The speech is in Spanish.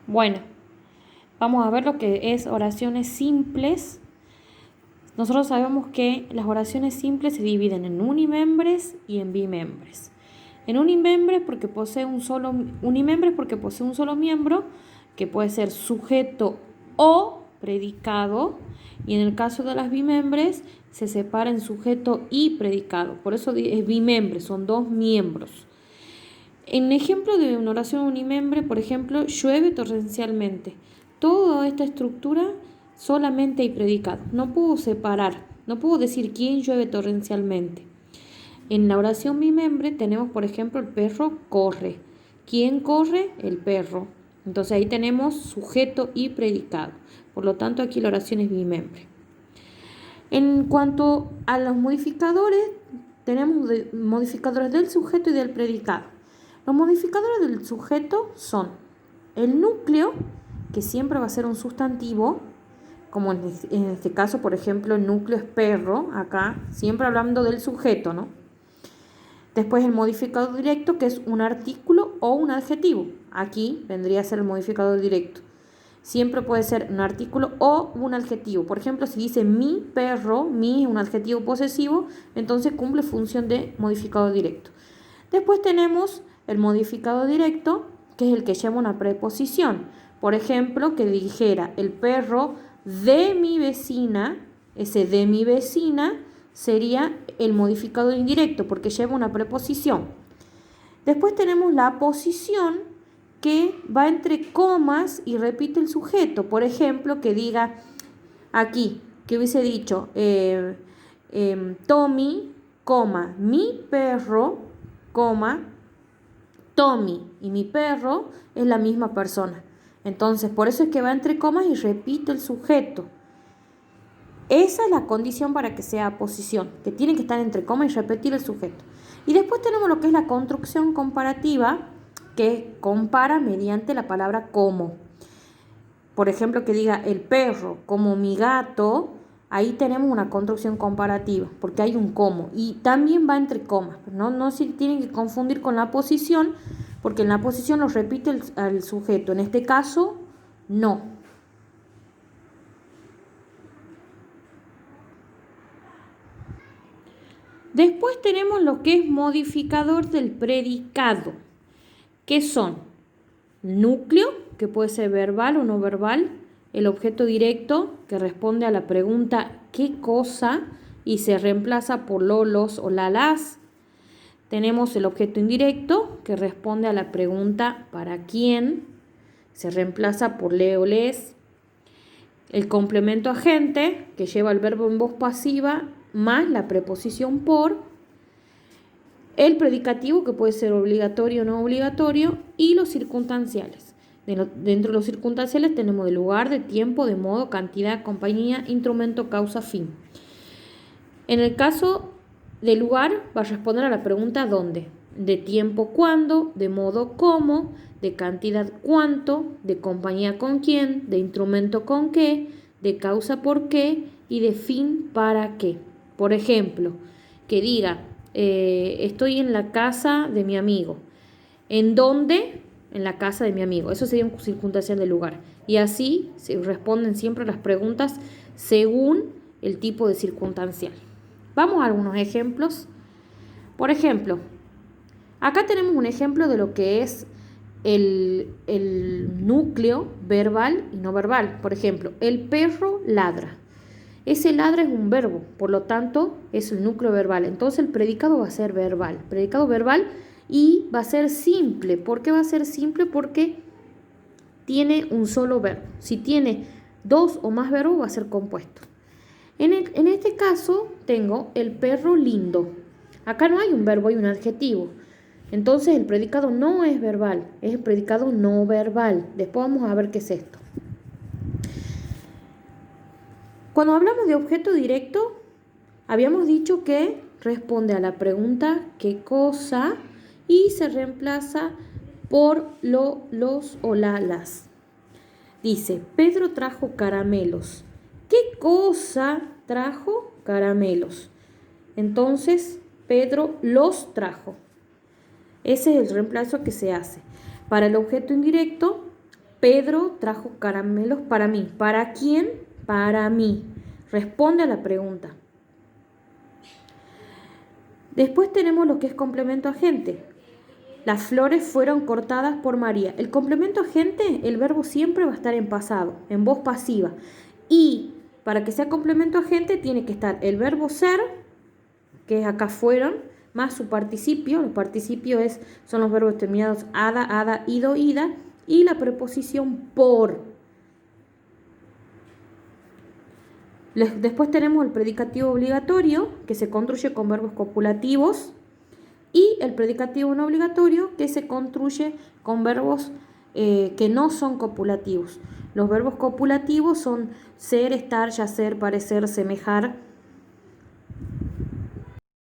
Bueno, vamos a ver lo que es oraciones simples. Nosotros sabemos que las oraciones simples se dividen en unimembres y en bimembres. En unimembres porque posee un solo miembro, que puede ser sujeto o predicado, y en el caso de las bimembres se separa en sujeto y predicado. Por eso es bimembre, son dos miembros. En ejemplo de una oración unimembre, por ejemplo, llueve torrencialmente. Toda esta estructura solamente hay predicado. No puedo separar, no puedo decir quién llueve torrencialmente. En la oración bimembre tenemos, por ejemplo, el perro corre. ¿Quién corre? El perro. Entonces ahí tenemos sujeto y predicado. Por lo tanto, aquí la oración es bimembre. En cuanto a los modificadores, tenemos modificadores del sujeto y del predicado. Los modificadores del sujeto son el núcleo, que siempre va a ser un sustantivo, como en este caso, por ejemplo, el núcleo es perro, acá, siempre hablando del sujeto, ¿no? Después el modificador directo, que es un artículo o un adjetivo. Aquí vendría a ser el modificador directo. Siempre puede ser un artículo o un adjetivo. Por ejemplo, si dice mi perro, mi es un adjetivo posesivo, entonces cumple función de modificador directo. Después tenemos el modificador directo, que es el que lleva una preposición. Por ejemplo, que dijera el perro de mi vecina, ese de mi vecina sería el modificador indirecto porque lleva una preposición. Después tenemos la posición, que va entre comas y repite el sujeto. Por ejemplo, que diga aquí, que hubiese dicho Tommy, coma, mi perro, coma, Tommy y mi perro es la misma persona. Entonces, por eso es que va entre comas y repite el sujeto. Esa es la condición para que sea posición, que tiene que estar entre comas y repetir el sujeto. Y después tenemos lo que es la construcción comparativa, que compara mediante la palabra como. Por ejemplo, que diga el perro como mi gato, ahí tenemos una construcción comparativa, porque hay un como. Y también va entre comas, no se tienen que confundir con la posición, porque en la posición lo repite el sujeto. En este caso, no. Después tenemos lo que es modificador del predicado, que son núcleo, que puede ser verbal o no verbal, el objeto directo, que responde a la pregunta ¿qué cosa? Y se reemplaza por lo, los o la, las. Tenemos el objeto indirecto, que responde a la pregunta ¿para quién? Se reemplaza por le o les. El complemento agente, que lleva el verbo en voz pasiva más la preposición por. El predicativo, que puede ser obligatorio o no obligatorio, y los circunstanciales. Dentro de los circunstanciales tenemos de lugar, de tiempo, de modo, cantidad, compañía, instrumento, causa, fin. En el caso de lugar va a responder a la pregunta ¿dónde? De tiempo ¿cuándo? De modo ¿cómo? De cantidad ¿cuánto? De compañía ¿con quién? De instrumento ¿con qué? De causa ¿por qué? Y de fin ¿para qué? Por ejemplo, que diga estoy en la casa de mi amigo. ¿En dónde? En la casa de mi amigo. Eso sería un circunstancial de lugar. Y así se responden siempre las preguntas según el tipo de circunstancial. Vamos a algunos ejemplos. Por ejemplo, acá tenemos un ejemplo de lo que es el núcleo verbal y no verbal. Por ejemplo, el perro ladra. Ese ladra es un verbo, por lo tanto es el núcleo verbal. Entonces el predicado va a ser verbal. Predicado verbal y va a ser simple. ¿Por qué va a ser simple? Porque tiene un solo verbo. Si tiene dos o más verbos va a ser compuesto. En este caso tengo el perro lindo. Acá no hay un verbo, hay un adjetivo. Entonces el predicado no es verbal, es el predicado no verbal. Después vamos a ver qué es esto. Cuando hablamos de objeto directo, habíamos dicho que responde a la pregunta ¿qué cosa? Y se reemplaza por lo, los o la, las. Dice, Pedro trajo caramelos. ¿Qué cosa trajo? Caramelos. Entonces, Pedro los trajo. Ese es el reemplazo que se hace. Para el objeto indirecto, Pedro trajo caramelos para mí. ¿Para quién? Para mí. Responde a la pregunta. Después tenemos lo que es complemento agente. Las flores fueron cortadas por María. El complemento agente, el verbo siempre va a estar en pasado, en voz pasiva. Y para que sea complemento agente tiene que estar el verbo ser, que es acá fueron, más su participio. Los participios son los verbos terminados ada, ido, ida. Y la preposición por. Después tenemos el predicativo obligatorio, que se construye con verbos copulativos. Y el predicativo no obligatorio, que se construye con verbos que no son copulativos. Los verbos copulativos son ser, estar, yacer, parecer, semejar,